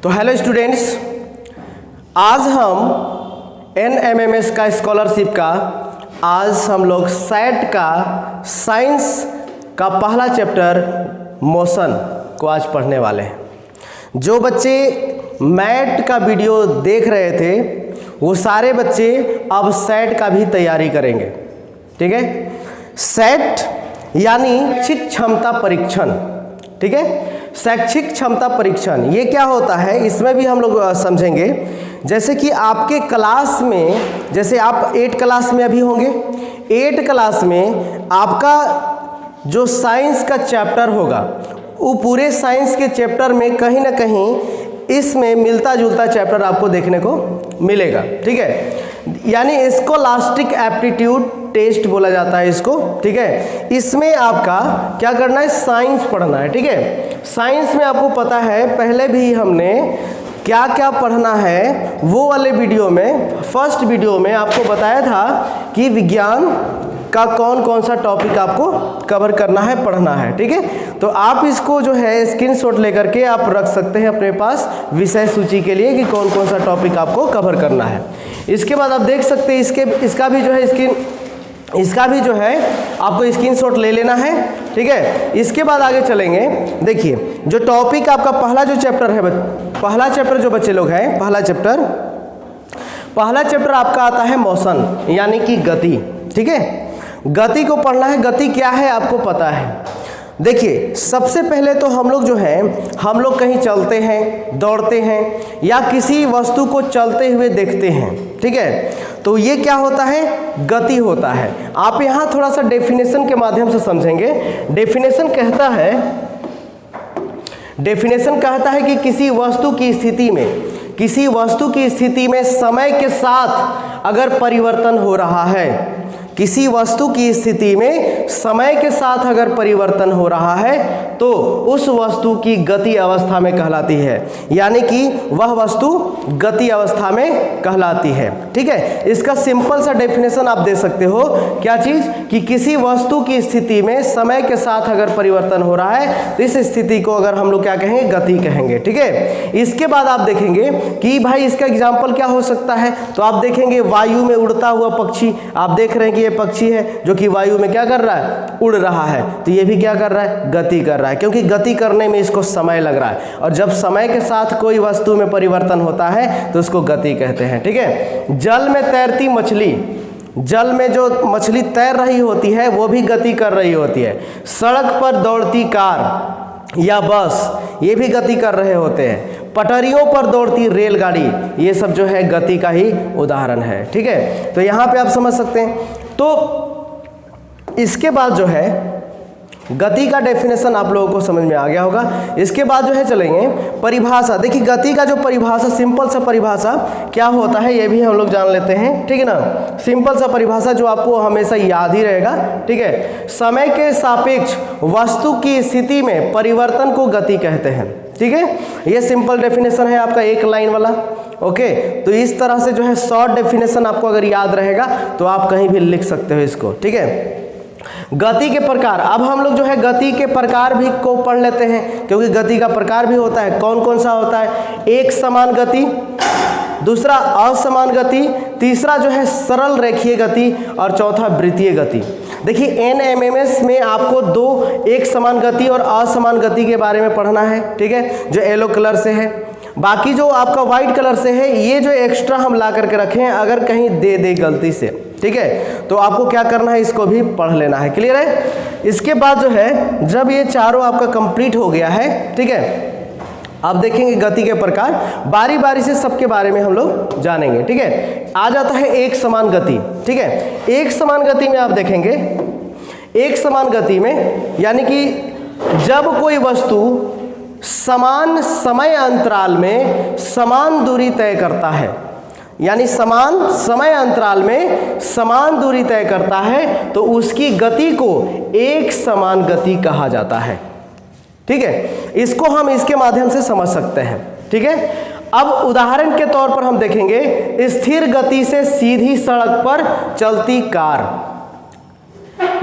तो hello students, आज हम NMMS का स्कॉलरशिप का आज हम लोग सेट का साइंस का पहला चैप्टर मोशन को आज पढ़ने वाले हैं। जो बच्चे मैट का वीडियो देख रहे थे वो सारे बच्चे अब सेट का भी तैयारी करेंगे। ठीक है, सेट यानी शैक्षिक क्षमता परीक्षण। ठीक है, शैक्षिक क्षमता परीक्षण ये क्या होता है, इसमें भी हम लोग समझेंगे। जैसे कि आपके क्लास में, जैसे आप 8 क्लास में अभी होंगे, 8 क्लास में आपका जो साइंस का चैप्टर होगा वो पूरे साइंस के चैप्टर में कहीं ना कहीं इसमें मिलता जुलता चैप्टर आपको देखने को मिलेगा। ठीक है, यानी स्कॉलास्टिक एप्टीट्यूड टेस्ट बोला जाता है इसको। ठीक है, इसमें आपका क्या करना है, साइंस पढ़ना है। ठीक है, साइंस में आपको पता है पहले भी हमने क्या क्या पढ़ना है वो वाले वीडियो में, फर्स्ट वीडियो में आपको बताया था कि विज्ञान का कौन कौन सा टॉपिक आपको कवर करना है, पढ़ना है। ठीक है, तो आप इसको जो है स्क्रीनशॉट लेकर के आप रख सकते हैं अपने पास विषय सूची के लिए कि कौन कौन सा टॉपिक आपको कवर करना है। इसके बाद आप देख सकते हैं इसका भी जो है आपको स्क्रीनशॉट ले लेना है। ठीक है, इसके बाद आगे चलेंगे। देखिए, जो टॉपिक आपका पहला जो चैप्टर है, पहला चैप्टर जो बच्चे लोग हैं, पहला चैप्टर आपका आता है मोशन यानी कि गति। ठीक है, गति को पढ़ना है। गति क्या है आपको पता है। देखिए, सबसे पहले तो हम लोग जो हैं, हम लोग कहीं चलते हैं, दौड़ते हैं या किसी वस्तु को चलते हुए देखते हैं। ठीक है, तो ये क्या होता है, गति होता है। आप यहाँ थोड़ा सा डेफिनेशन के माध्यम से समझेंगे। डेफिनेशन कहता है कि किसी वस्तु की स्थिति में समय के साथ अगर परिवर्तन हो रहा है, किसी वस्तु की स्थिति में समय के साथ अगर परिवर्तन हो रहा है तो उस वस्तु की गति अवस्था में कहलाती है, यानी कि वह वस्तु गति अवस्था में कहलाती है। ठीक है, इसका सिंपल सा डेफिनेशन आप दे सकते हो। क्या चीज़, कि किसी वस्तु की स्थिति में समय के साथ अगर परिवर्तन हो रहा है तो इस स्थिति को अगर हम लोग क्या कहेंगे, गति कहेंगे। ठीक है, इसके बाद आप देखेंगे कि भाई इसका एग्जाम्पल क्या हो सकता है, तो आप देखेंगे वायु में उड़ता हुआ पक्षी। आप देख रहे हैं कि ये पक्षी है जो कि वायु में क्या कर रहा है, उड़ रहा है, तो ये भी क्या कर रहा है, गति कर रहा है, क्योंकि गति करने में इसको समय लग रहा है। और जब समय के साथ कोई वस्तु में परिवर्तन होता है तो उसको गति कहते हैं। ठीक है, जल में तैरती मछली, जल में जो मछली तैर रही होती है वो भी गति कर रही होती है। सड़क पर दौड़ती कार या बस, ये भी गति कर रहे होते हैं। पटरियों पर दौड़ती रेलगाड़ी, ये सब जो है गति का ही उदाहरण है। ठीक है, तो यहाँ पे आप समझ सकते हैं। तो इसके बाद जो है गति का डेफिनेशन आप लोगों को समझ में आ गया होगा। इसके बाद जो है चलेंगे परिभाषा। देखिए, गति का जो परिभाषा, सिंपल सा परिभाषा क्या होता है ये भी हम लोग जान लेते हैं। ठीक है ना, सिंपल सा परिभाषा जो आपको हमेशा याद ही रहेगा। ठीक है, समय के सापेक्ष वस्तु की स्थिति में परिवर्तन को गति कहते हैं। ठीक है, ये सिंपल डेफिनेशन है आपका, एक लाइन वाला। ओके, तो इस तरह से जो है शॉर्ट डेफिनेशन आपको अगर याद रहेगा तो आप कहीं भी लिख सकते हो इसको। ठीक है, गति के प्रकार। अब हम लोग जो है गति के प्रकार भी को पढ़ लेते हैं, क्योंकि गति का प्रकार भी होता है। कौन कौन सा होता है, एक समान गति, दूसरा असमान गति, तीसरा जो है सरल रेखीय गति और चौथा वृत्तीय गति। देखिए, NMMS में आपको 2 एक समान गति और असमान गति के बारे में पढ़ना है। ठीक है, जो येलो कलर से है। बाकी जो आपका व्हाइट कलर से है ये जो एक्स्ट्रा हम ला करके रखे हैं, अगर कहीं दे गलती से, ठीक है, तो आपको क्या करना है, इसको भी पढ़ लेना है। क्लियर है। इसके बाद जो है जब ये चारों आपका कंप्लीट हो गया है, ठीक है, आप देखेंगे गति के प्रकार, बारी बारी से सबके बारे में हम लोग जानेंगे। ठीक है, आ जाता है एक समान गति। ठीक है, एक समान गति में आप देखेंगे, एक समान गति में यानी कि जब कोई वस्तु समान समय अंतराल में समान दूरी तय करता है, यानी समान समय अंतराल में समान दूरी तय करता है तो उसकी गति को एक समान गति कहा जाता है। ठीक है, इसको हम इसके माध्यम से समझ सकते हैं। ठीक है, अब उदाहरण के तौर पर हम देखेंगे स्थिर गति से सीधी सड़क पर चलती कार।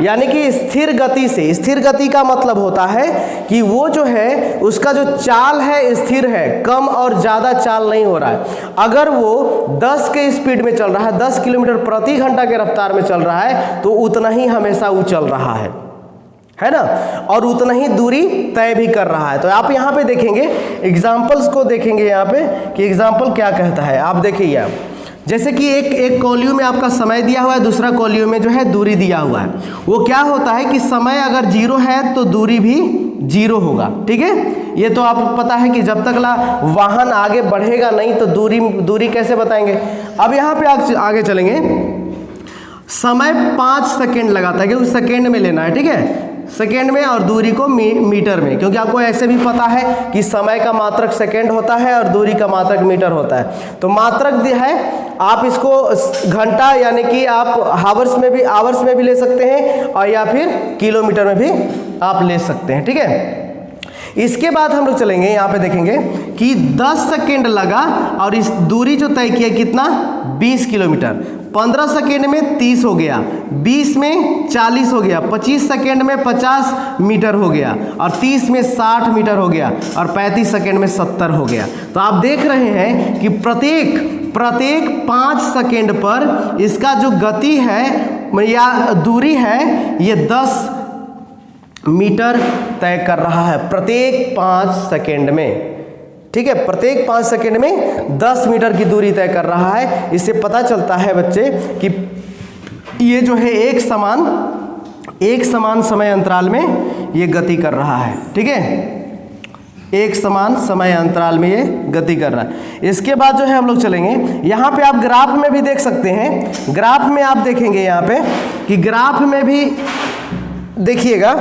यानी कि स्थिर गति से। स्थिर गति का मतलब होता है कि वो जो है उसका जो चाल है स्थिर है, कम और ज़्यादा चाल नहीं हो रहा है। अगर वो 10 के स्पीड में चल रहा है, 10 किलोमीटर प्रति घंटा के रफ्तार में चल रहा है, तो उतना ही हमेशा वो चल रहा है ना, और उतना ही दूरी तय भी कर रहा है। तो आप यहाँ पे देखेंगे एग्जाम्पल्स को देखेंगे यहाँ पे कि एग्जाम्पल क्या कहता है। आप देखिए, आप जैसे कि एक कॉल्यूम में आपका समय दिया हुआ है, दूसरा कॉल्यूम में जो है दूरी दिया हुआ है। वो क्या होता है कि समय अगर 0 है तो दूरी भी 0 होगा, ठीक है। ये तो आपको पता है कि जब तक वाहन आगे बढ़ेगा नहीं तो दूरी कैसे बताएंगे। अब यहाँ पे आगे चलेंगे। समय 5 सेकेंड लगाता है, क्योंकि सेकेंड में लेना है, ठीक है, सेकेंड में, और दूरी को मीटर में, क्योंकि आपको ऐसे भी पता है कि समय का मात्रक सेकेंड होता है और दूरी का मात्रक मीटर होता है। तो मात्रक दिया है, आप इसको घंटा यानी कि आप आवर्स में भी ले सकते हैं, और या फिर किलोमीटर में भी आप ले सकते हैं, ठीक है। इसके बाद हम लोग चलेंगे, यहाँ पे देखेंगे कि 10 सेकेंड लगा और इस दूरी जो तय किया कितना, 20 किलोमीटर। 15 सेकेंड में 30 हो गया, 20 में 40 हो गया, 25 सेकेंड में 50 मीटर हो गया, और 30 में 60 मीटर हो गया, और 35 सेकेंड में 70 हो गया। तो आप देख रहे हैं कि प्रत्येक 5 सेकेंड पर इसका जो गति है या दूरी है ये 10 मीटर तय कर रहा है प्रत्येक 5 सेकेंड में, ठीक है। प्रत्येक 5 सेकेंड में 10 मीटर की दूरी तय कर रहा है। इससे पता चलता है बच्चे कि ये जो है एक समान समय अंतराल में ये गति कर रहा है, ठीक है। एक समान समय अंतराल में ये गति कर रहा है। इसके बाद जो है हम लोग चलेंगे, यहाँ पे आप ग्राफ में भी देख सकते हैं। ग्राफ में आप देखेंगे यहाँ पे कि ग्राफ में भी देखिएगा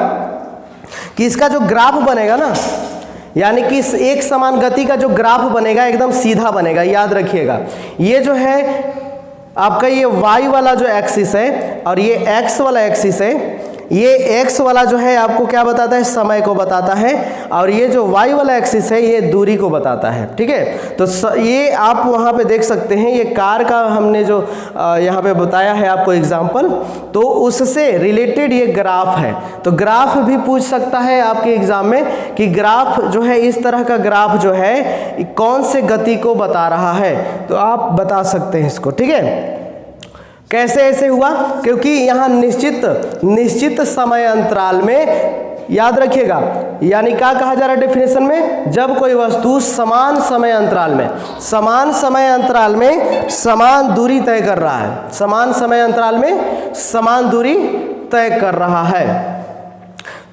कि इसका जो ग्राफ बनेगा ना, यानी कि इस एक समान गति का जो ग्राफ बनेगा एकदम सीधा बनेगा। याद रखिएगा, ये जो है आपका ये y वाला जो एक्सिस है और ये x वाला एक्सिस है, ये x वाला जो है आपको क्या बताता है, समय को बताता है, और ये जो y वाला एक्सिस है ये दूरी को बताता है, ठीक है। तो ये आप वहाँ पे देख सकते हैं, ये कार का हमने जो यहाँ पे बताया है आपको एग्जाम्पल, तो उससे रिलेटेड ये ग्राफ है। तो ग्राफ भी पूछ सकता है आपके एग्जाम में कि ग्राफ जो है, इस तरह का ग्राफ जो है कौन से गति को बता रहा है, तो आप बता सकते हैं इसको, ठीक है। कैसे ऐसे हुआ, क्योंकि यहाँ निश्चित समय अंतराल में, याद रखिएगा, यानी क्या कहा जा रहा है डेफिनेशन में, जब कोई वस्तु समान समय अंतराल में समान दूरी तय कर रहा है, समान समय अंतराल में समान दूरी तय कर रहा है,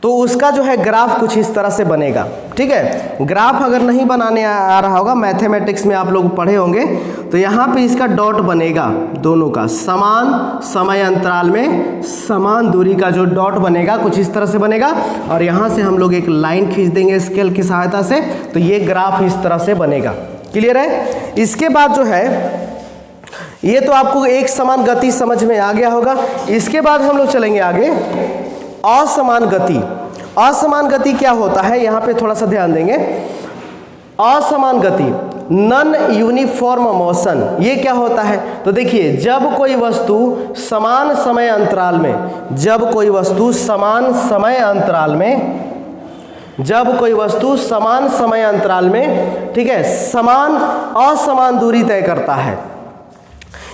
तो उसका जो है ग्राफ कुछ इस तरह से बनेगा, ठीक है। ग्राफ अगर नहीं बनाने आ रहा होगा, मैथमेटिक्स में आप लोग पढ़े होंगे, तो यहाँ पे इसका डॉट बनेगा, दोनों का समान समय अंतराल में समान दूरी का जो डॉट बनेगा कुछ इस तरह से बनेगा, और यहाँ से हम लोग एक लाइन खींच देंगे स्केल की सहायता से, तो ये ग्राफ इस तरह से बनेगा। क्लियर है। इसके बाद जो है, ये तो आपको एक समान गति समझ में आ गया होगा। इसके बाद हम लोग चलेंगे आगे, असमान गति क्या होता है, यहाँ पे थोड़ा सा ध्यान देंगे। असमान गति, नॉन यूनिफॉर्म मोशन, ये क्या होता है, तो देखिए जब कोई वस्तु समान समय अंतराल में ठीक है, असमान दूरी तय करता है,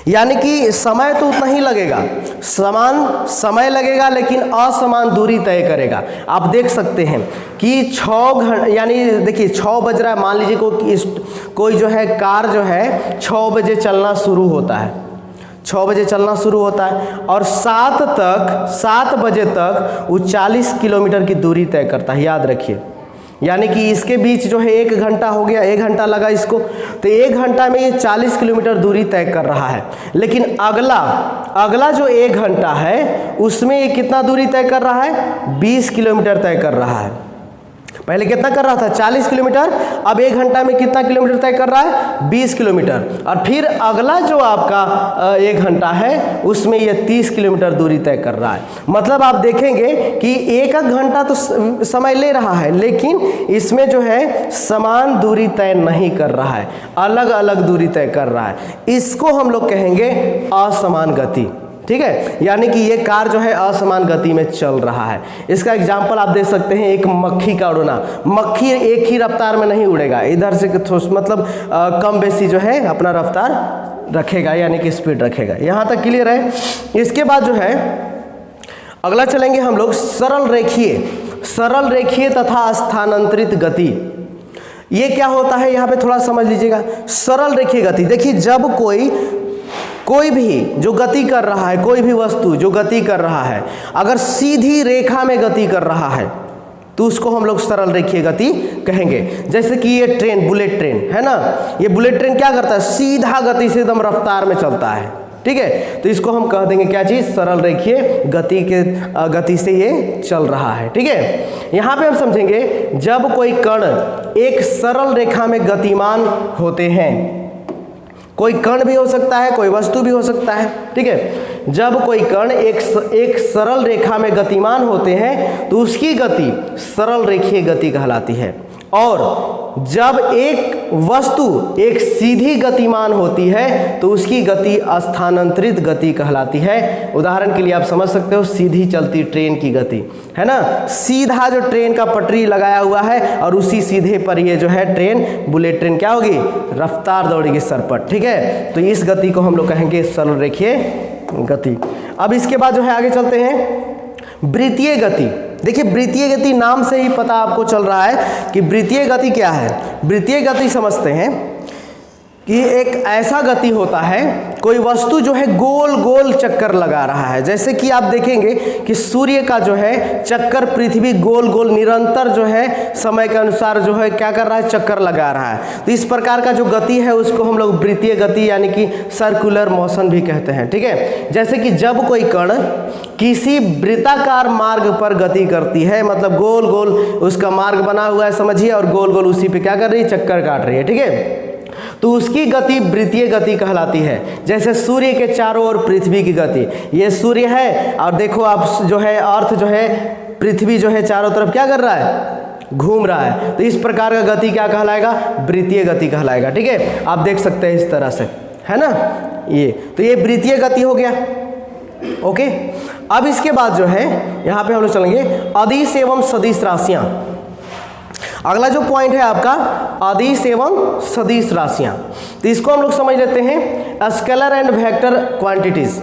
यानी कि समय तो उतना ही लगेगा, समान समय लगेगा लेकिन असमान दूरी तय करेगा। आप देख सकते हैं कि 6 घंटे, यानी देखिए 6 बज रहा है, मान लीजिए कोई जो है कार जो है 6 बजे चलना शुरू होता है, 6 बजे चलना शुरू होता है, और 7 बजे तक वो 40 किलोमीटर की दूरी तय करता है। याद रखिए, यानी कि इसके बीच जो है 1 घंटा हो गया, 1 घंटा लगा इसको, तो 1 घंटा में ये 40 किलोमीटर दूरी तय कर रहा है। लेकिन अगला जो 1 घंटा है उसमें ये कितना दूरी तय कर रहा है, 20 किलोमीटर तय कर रहा है। पहले कितना कर रहा था, 40 किलोमीटर, अब 1 घंटा में कितना किलोमीटर तय कर रहा है, 20 किलोमीटर। और फिर अगला जो आपका 1 घंटा है उसमें ये 30 किलोमीटर दूरी तय कर रहा है। मतलब आप देखेंगे कि 1 घंटा तो समय ले रहा है, लेकिन इसमें जो है समान दूरी तय नहीं कर रहा है, अलग अलग दूरी तय कर रहा है। इसको हम लोग कहेंगे असमान गति। ठीक है, यानी कि ये कार जो है असमान गति में चल रहा है। इसका एग्जाम्पल आप देख सकते हैं, एक मक्खी का उड़ना। मक्खी एक ही रफ्तार में नहीं उड़ेगा, इधर से मतलब कम बेसी जो है अपना रफ्तार रखेगा, यानी कि स्पीड रखेगा। यहाँ तक क्लियर है। इसके बाद जो है अगला चलेंगे हम लोग, सरल रेखीय तथा स्थानांतरित गति। ये क्या होता है यहाँ पे थोड़ा समझ लीजिएगा। सरल रेखीय गति, देखिए जब कोई भी जो गति कर रहा है, कोई भी वस्तु जो गति कर रहा है, अगर सीधी रेखा में गति कर रहा है तो उसको हम लोग सरल रेखीय गति कहेंगे। जैसे कि ये ट्रेन, बुलेट ट्रेन है ना, ये बुलेट ट्रेन क्या करता है, सीधा गति से एकदम रफ्तार में चलता है, ठीक है, तो इसको हम कह देंगे क्या चीज, सरल रेखीय गति से ये चल रहा है। ठीक है, यहाँ पे हम समझेंगे जब कोई कण एक सरल रेखा में गतिमान होते हैं, कोई कण भी हो सकता है, कोई वस्तु भी हो सकता है, ठीक है, जब कोई कण एक सरल रेखा में गतिमान होते हैं तो उसकी गति सरल रेखीय गति कहलाती है। और जब एक वस्तु एक सीधी गतिमान होती है तो उसकी गति स्थानांतरित गति कहलाती है। उदाहरण के लिए आप समझ सकते हो, सीधी चलती ट्रेन की गति है ना, सीधा जो ट्रेन का पटरी लगाया हुआ है और उसी सीधे पर ये जो है ट्रेन, बुलेट ट्रेन क्या होगी, रफ्तार दौड़ेगी सरपट। ठीक है, तो इस गति को हम लोग कहेंगे सरल रेखीय गति। अब इसके बाद जो है आगे चलते हैं, वृत्तीय गति। देखिए वृत्तीय गति नाम से ही पता आपको चल रहा है कि वृत्तीय गति क्या है। वृत्तीय गति समझते हैं कि एक ऐसा गति होता है, कोई वस्तु जो है गोल गोल चक्कर लगा रहा है। जैसे कि आप देखेंगे कि सूर्य का जो है चक्कर पृथ्वी गोल गोल निरंतर जो है समय के अनुसार जो है क्या कर रहा है, चक्कर लगा रहा है। तो इस प्रकार का जो गति है उसको हम लोग वृत्तीय गति यानी कि सर्कुलर मोशन भी कहते हैं। ठीक है, जैसे कि जब कोई कण किसी वृत्ताकार मार्ग पर गति करती है, मतलब गोल गोल उसका मार्ग बना हुआ है समझिए, और गोल गोल उसी पे क्या कर रही है, चक्कर काट रही है। ठीक है, तो उसकी गति वृत्तीय गति कहलाती है। जैसे सूर्य के चारों ओर पृथ्वी की गति, ये सूर्य है और देखो आप जो है अर्थ जो है, पृथ्वी जो है चारों तरफ क्या कर रहा है, घूम रहा है। तो इस प्रकार का गति क्या कहलाएगा, वृत्तीय गति कहलाएगा। ठीक है, आप देख सकते हैं इस तरह से, है ना, ये तो ये वृत्तीय गति हो गया। ओके, अब इसके बाद जो है यहाँ पे हम लोग चलेंगे अदिश एवं सदिश राशियां। अगला जो पॉइंट है आपका अदिश एवं सदिश राशियां, तो इसको हम लोग समझ लेते हैं स्केलर एंड वेक्टर क्वांटिटीज।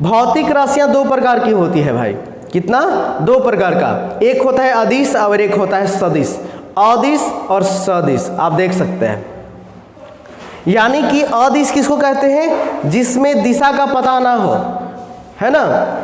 भौतिक राशियां दो प्रकार की होती है भाई, कितना, दो प्रकार का, एक होता है अदिश और एक होता है सदिश। अदिश और सदिश आप देख सकते हैं, यानी कि अदिश किसको कहते हैं, जिसमें दिशा का पता ना हो, है ना,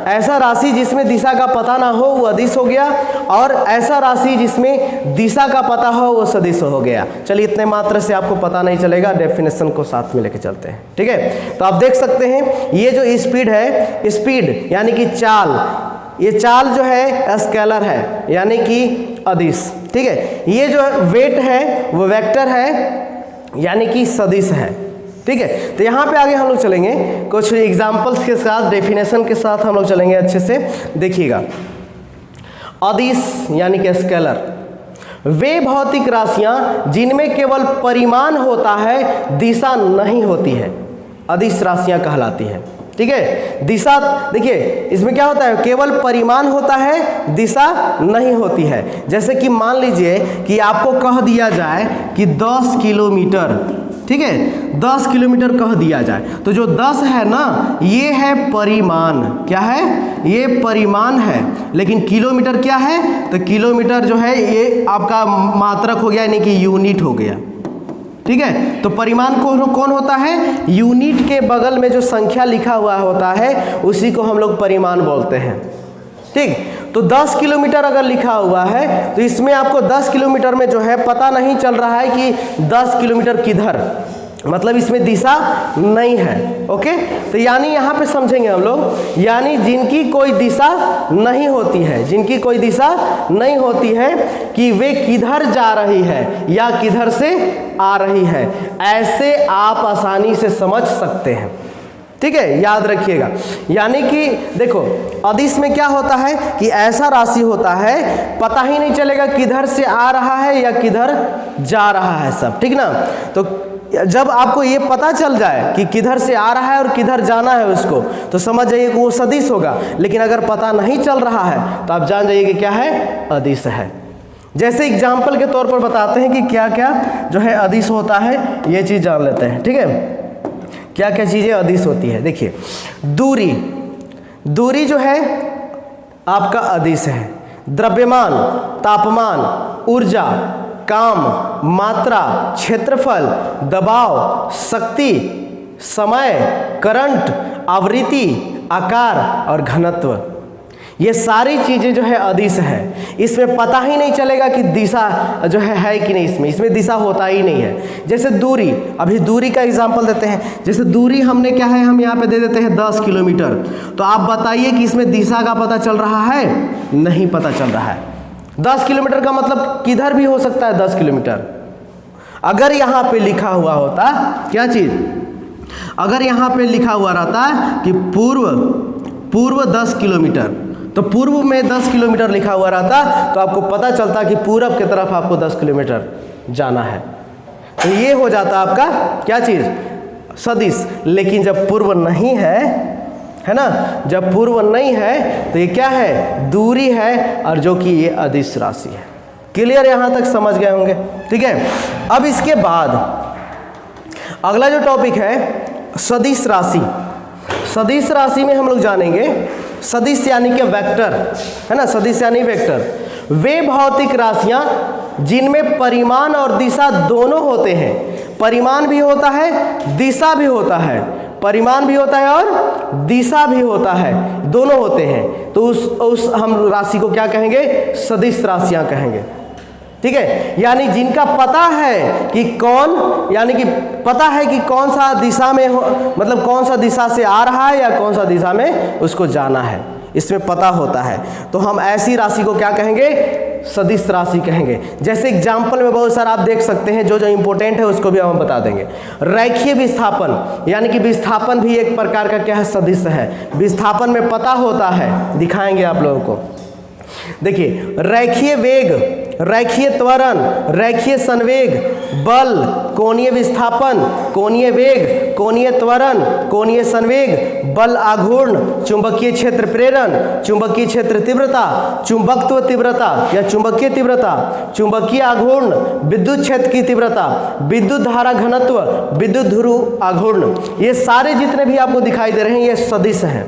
ऐसा राशि जिसमें दिशा का पता ना हो वो अदिश हो गया, और ऐसा राशि जिसमें दिशा का पता हो वो सदिश हो गया। चलिए इतने मात्र से आपको पता नहीं चलेगा, डेफिनेशन को साथ में लेके चलते हैं। ठीक है, तो आप देख सकते हैं ये जो स्पीड है, स्पीड यानी कि चाल, ये चाल जो है स्केलर है यानी कि अदिश। ठीक है, ये जो वेट है वो वेक्टर है यानी कि सदिश है। ठीक है, तो यहाँ पे आगे हम लोग चलेंगे कुछ एग्जाम्पल्स के साथ, डेफिनेशन के साथ हम लोग चलेंगे अच्छे से, देखिएगा। अदिश यानी कि स्केलर, वे भौतिक राशियां जिनमें केवल परिमाण होता है, दिशा नहीं होती है, अदिश राशियां कहलाती हैं। ठीक है, दिशा देखिए इसमें क्या होता है, केवल परिमाण होता है, दिशा नहीं होती है। जैसे कि मान लीजिए कि आपको कह दिया जाए कि 10 किलोमीटर, ठीक है, 10 किलोमीटर कह दिया जाए, तो जो 10 है ना ये है परिमाण, क्या है, ये परिमाण है, लेकिन किलोमीटर क्या है, तो किलोमीटर जो है ये आपका मात्रक हो गया यानी कि यूनिट हो गया। ठीक है, तो परिमाण कौन होता है, यूनिट के बगल में जो संख्या लिखा हुआ होता है उसी को हम लोग परिमाण बोलते हैं। ठीक, तो 10 किलोमीटर अगर लिखा हुआ है तो इसमें आपको 10 किलोमीटर में जो है पता नहीं चल रहा है कि 10 किलोमीटर किधर, मतलब इसमें दिशा नहीं है। ओके, तो यानी यहाँ पे समझेंगे हम लोग, यानी जिनकी कोई दिशा नहीं होती है, जिनकी कोई दिशा नहीं होती है कि वे किधर जा रही है या किधर से आ रही है, ऐसे आप आसानी से समझ सकते हैं। ठीक है, याद रखिएगा। यानी कि देखो अदिश में क्या होता है कि ऐसा राशि होता है पता ही नहीं चलेगा किधर से आ रहा है या किधर जा रहा है सब, ठीक ना। तो जब आपको ये पता चल जाए कि किधर से आ रहा है और किधर जाना है उसको, तो समझ जाइए कि वो सदिश होगा। लेकिन अगर पता नहीं चल रहा है तो आप जान जाइए कि क्या है, अदिश है। जैसे एग्जाम्पल के तौर पर बताते हैं कि क्या क्या जो है अदिश होता है, ये चीज़ जान लेते हैं। ठीक है, क्या क्या चीज़ें अदिश होती है। देखिए, दूरी, दूरी जो है आपका अदिश है। द्रव्यमान, तापमान, ऊर्जा, काम, मात्रा, क्षेत्रफल, दबाव, शक्ति, समय, करंट, आवृत्ति, आकार और घनत्व, ये सारी चीज़ें जो है अदिश है। इसमें पता ही नहीं चलेगा कि दिशा जो है कि नहीं, इसमें दिशा होता ही नहीं है। जैसे दूरी, अभी दूरी का एग्जांपल देते हैं। जैसे दूरी हमने क्या है, हम यहाँ पे दे देते हैं 10 किलोमीटर। तो आप बताइए कि इसमें दिशा का पता चल रहा है? नहीं पता चल रहा है। 10 किलोमीटर का मतलब किधर भी हो सकता है 10 किलोमीटर। अगर यहाँ पे लिखा हुआ होता क्या चीज़, अगर यहाँ पे लिखा हुआ रहता कि पूर्व 10 किलोमीटर, तो पूर्व में 10 किलोमीटर लिखा हुआ रहता तो आपको पता चलता कि पूरब की तरफ आपको 10 किलोमीटर जाना है। तो ये हो जाता आपका क्या चीज़, सदिश। लेकिन जब पूर्व नहीं है ना, जब पूर्व नहीं है तो ये क्या है, दूरी है, और जो कि ये अदिश राशि है। क्लियर, यहाँ तक समझ गए होंगे। ठीक है, अब इसके बाद अगला जो टॉपिक है सदिश राशि। सदिश राशि में हम लोग जानेंगे सदिश यानी कि वेक्टर, है ना, सदिश यानी वेक्टर। वे भौतिक राशियां जिनमें परिमाण और दिशा दोनों होते हैं। परिमाण भी होता है, दिशा भी होता है। परिमाण भी होता है और दिशा भी होता है, दोनों होते हैं। तो उस हम राशि को क्या कहेंगे, सदिश राशियां कहेंगे। ठीक है, यानी जिनका पता है कि कौन, यानी कि पता है कि कौन सा दिशा में हो, मतलब कौन सा दिशा से आ रहा है या कौन सा दिशा में उसको जाना है, इसमें पता होता है। तो हम ऐसी राशि को क्या कहेंगे, सदिश राशि कहेंगे। जैसे एग्जाम्पल में बहुत सारा आप देख सकते हैं, जो जो इंपॉर्टेंट है उसको भी हम बता देंगे। रेखीय विस्थापन, यानी कि विस्थापन भी एक प्रकार का क्या है, सदिश है। विस्थापन में पता होता है, दिखाएंगे आप लोगों को। देखिए, रेखीय वेग, रेखीय त्वरण, रेखीय संवेग, बल, कोणीय विस्थापन, कोणीय वेग, कोणीय त्वरण, कोणीय संवेग, बल आघूर्ण, चुंबकीय क्षेत्र प्रेरण, चुंबकीय क्षेत्र तीव्रता, चुंबकत्व तीव्रता या चुंबकीय तीव्रता, चुंबकीय आघूर्ण, विद्युत क्षेत्र की तीव्रता, विद्युत धारा घनत्व, विद्युत ध्रुव आघूर्ण, ये सारे जितने भी आपको दिखाई दे रहे हैं ये सदिश हैं।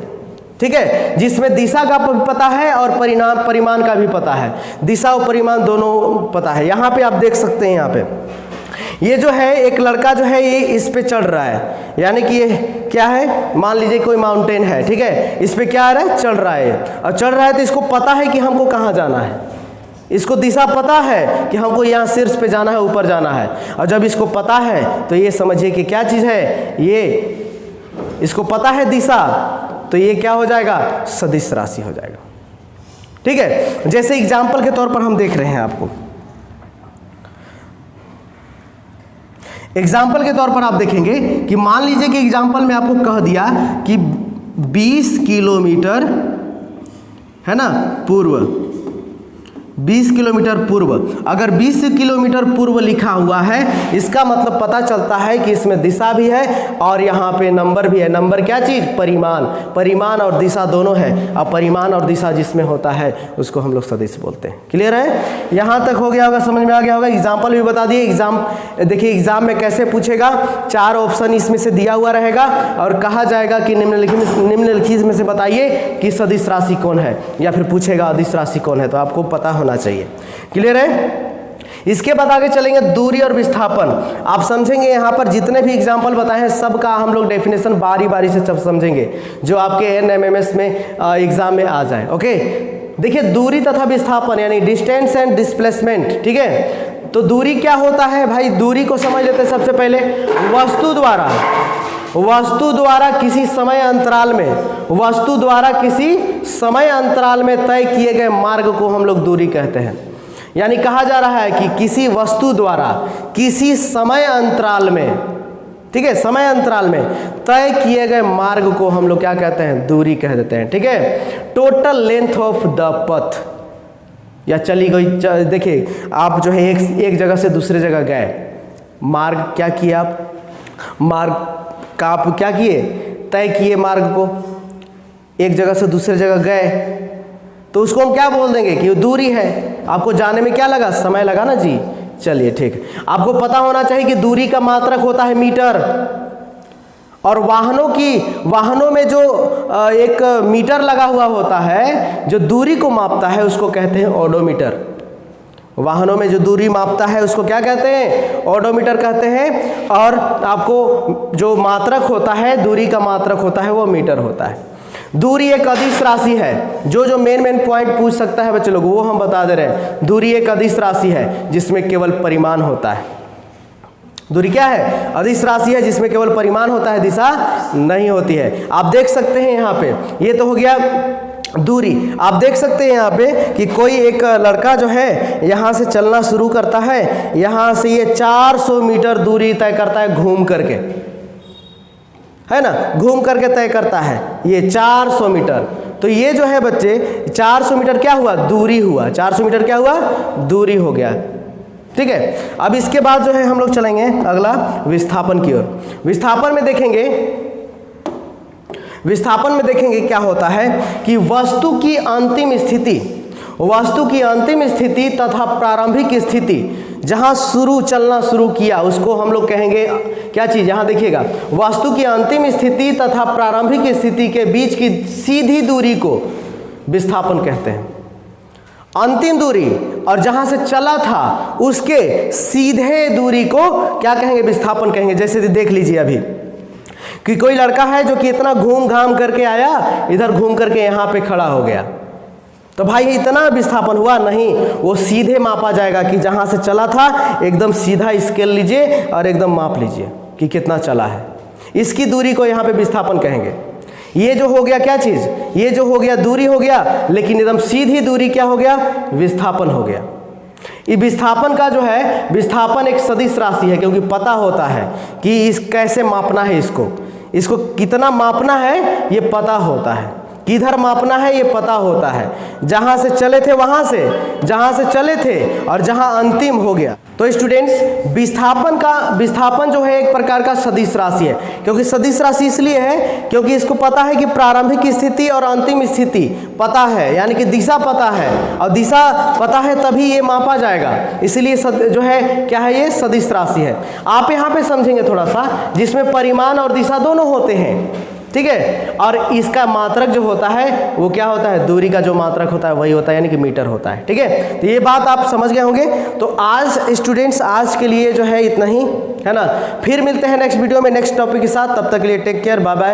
ठीक है, जिसमें दिशा का पता है और परिमाण का भी पता है। दिशा और परिमाण दोनों पता है। यहाँ पे आप देख सकते हैं, यहाँ पे ये जो है एक लड़का जो है ये इस पे चढ़ रहा है, यानी कि ये क्या है, मान लीजिए कोई माउंटेन है। ठीक है, इस पे क्या आ रहा है, चढ़ रहा है, और चढ़ रहा है तो इसको पता है कि हमको कहाँ जाना है। इसको दिशा पता है कि हमको यहाँ शीर्ष पे जाना है, ऊपर जाना है। और जब इसको पता है तो ये समझिए कि क्या चीज़ है, ये इसको पता है दिशा, तो ये क्या हो जाएगा, सदिश राशि हो जाएगा। ठीक है, जैसे एग्जाम्पल के तौर पर हम देख रहे हैं आपको, एग्जाम्पल के तौर पर आप देखेंगे कि मान लीजिए कि एग्जाम्पल में आपको कह दिया कि 20 किलोमीटर, है ना, पूर्व, 20 किलोमीटर पूर्व। अगर 20 किलोमीटर पूर्व लिखा हुआ है, इसका मतलब पता चलता है कि इसमें दिशा भी है और यहाँ पे नंबर भी है। नंबर क्या चीज़, परिमाण। परिमाण और दिशा दोनों है, और परिमाण और दिशा जिसमें होता है उसको हम लोग सदिश बोलते हैं। क्लियर है, यहाँ तक हो गया होगा, समझ में आ गया होगा। एग्जाम्पल भी बता दिए। एग्जाम देखिए, एग्जाम में कैसे पूछेगा, 4 ऑप्शन इसमें से दिया हुआ रहेगा और कहा जाएगा कि निम्नलिखित में से बताइए कि सदिश राशि कौन है, या फिर पूछेगा अदिश राशि कौन है, तो आपको पता होना चाहिए। क्लियर है। इसके बाद आगे चलेंगे दूरी और विस्थापन। आप समझेंगे यहाँ पर जितने भी एग्जाम्पल बताए हैं सबका हम लोग डेफिनेशन बारी बारी से सब समझेंगे, जो आपके NMMS में एग्जाम में आ जाए। ओके, देखिए, दूरी तथा विस्थापन यानी डिस्टेंस एंड डिस्प्लेसमेंट। ठीक है, तो दूरी क्या होता है भाई, दूरी को समझ लेते हैं। सबसे पहले वस्तु द्वारा किसी समय अंतराल में, वस्तु द्वारा किसी समय अंतराल में तय किए गए मार्ग को हम लोग दूरी कहते हैं। यानी कहा जा रहा है कि किसी वस्तु द्वारा किसी समय अंतराल में, ठीक है, समय अंतराल में तय किए गए मार्ग को हम लोग क्या कहते हैं, दूरी कह देते हैं। ठीक है, total length of the path, या चली गई, देखिए आप जो है एक जगह से दूसरे जगह गए, मार्ग क्या किया आप, मार्ग का आप क्या किए, तय किए मार्ग को, एक जगह से दूसरे जगह गए, तो उसको हम क्या बोल देंगे कि दूरी है। आपको जाने में क्या लगा, समय लगा ना जी। चलिए ठीक है, आपको पता होना चाहिए कि दूरी का मात्रक होता है मीटर, और वाहनों में जो एक मीटर लगा हुआ होता है जो दूरी को मापता है उसको कहते हैं ओडोमीटर। वाहनों में जो दूरी मापता है उसको क्या कहते हैं, ओडोमीटर कहते हैं। और आपको जो मात्रक होता है, दूरी का मात्रक होता है, वो मीटर होता है। दूरी एक अदिश राशि है। जो मेन पॉइंट पूछ सकता है बच्चे लोग वो हम बता दे रहे हैं। दूरी एक अदिश राशि है जिसमें केवल परिमाण होता है। दूरी क्या है, अदिश राशि है जिसमें केवल परिमाण होता है, दिशा नहीं होती है। आप देख सकते हैं यहाँ पे, ये तो हो गया दूरी। आप देख सकते हैं यहाँ पे कि कोई एक लड़का जो है यहाँ से चलना शुरू करता है, यहाँ से ये 400 मीटर दूरी तय करता है घूम करके, है ना, घूम करके तय करता है ये 400 मीटर। तो ये जो है बच्चे 400 मीटर क्या हुआ, दूरी हुआ। 400 मीटर क्या हुआ, दूरी हो गया। ठीक है, अब इसके बाद जो है हम लोग चलेंगे अगला विस्थापन की ओर। विस्थापन में देखेंगे क्या होता है कि वस्तु की अंतिम स्थिति तथा प्रारंभिक स्थिति, जहां चलना शुरू किया उसको हम लोग कहेंगे क्या चीज, यहां देखिएगा, वस्तु की अंतिम स्थिति तथा प्रारंभिक स्थिति के बीच की सीधी दूरी को विस्थापन कहते हैं। अंतिम दूरी और जहां से चला था उसके सीधे दूरी को क्या कहेंगे, विस्थापन कहेंगे। जैसे देख लीजिए अभी कि कोई लड़का है जो कि इतना घूम घाम करके आया, इधर घूम करके यहाँ पे खड़ा हो गया, तो भाई इतना विस्थापन हुआ नहीं, वो सीधे मापा जाएगा कि जहाँ से चला था एकदम सीधा स्केल लीजिए और एकदम माप लीजिए कि कितना चला है। इसकी दूरी को यहाँ पे विस्थापन कहेंगे। ये जो हो गया क्या चीज़, ये जो हो गया दूरी हो गया, लेकिन एकदम सीधी दूरी क्या हो गया, विस्थापन हो गया। ये विस्थापन का जो है, विस्थापन एक सदिश राशि है, क्योंकि पता होता है कि इस कैसे मापना है, इसको कितना मापना है ये पता होता है, किधर मापना है ये पता होता है। जहाँ से चले थे वहाँ से, जहाँ से चले थे और जहाँ अंतिम हो गया। तो स्टूडेंट्स, विस्थापन जो है एक प्रकार का सदिश राशि है। क्योंकि सदिश राशि इसलिए है क्योंकि इसको पता है कि प्रारंभिक स्थिति और अंतिम स्थिति पता है, यानी कि दिशा पता है, और दिशा पता है तभी ये मापा जाएगा। इसलिए जो है क्या है, ये सदिश राशि है। आप यहाँ पे समझेंगे थोड़ा सा, जिसमें परिमाण और दिशा दोनों होते हैं, ठीक है। और इसका मात्रक जो होता है वो क्या होता है, दूरी का जो मात्रक होता है वही होता है, यानी कि मीटर होता है, ठीक है। तो ये बात आप समझ गए होंगे। तो आज स्टूडेंट्स, आज के लिए जो है इतना ही, है ना। फिर मिलते हैं नेक्स्ट वीडियो में नेक्स्ट टॉपिक के साथ। तब तक के लिए टेक केयर, बाय बाय।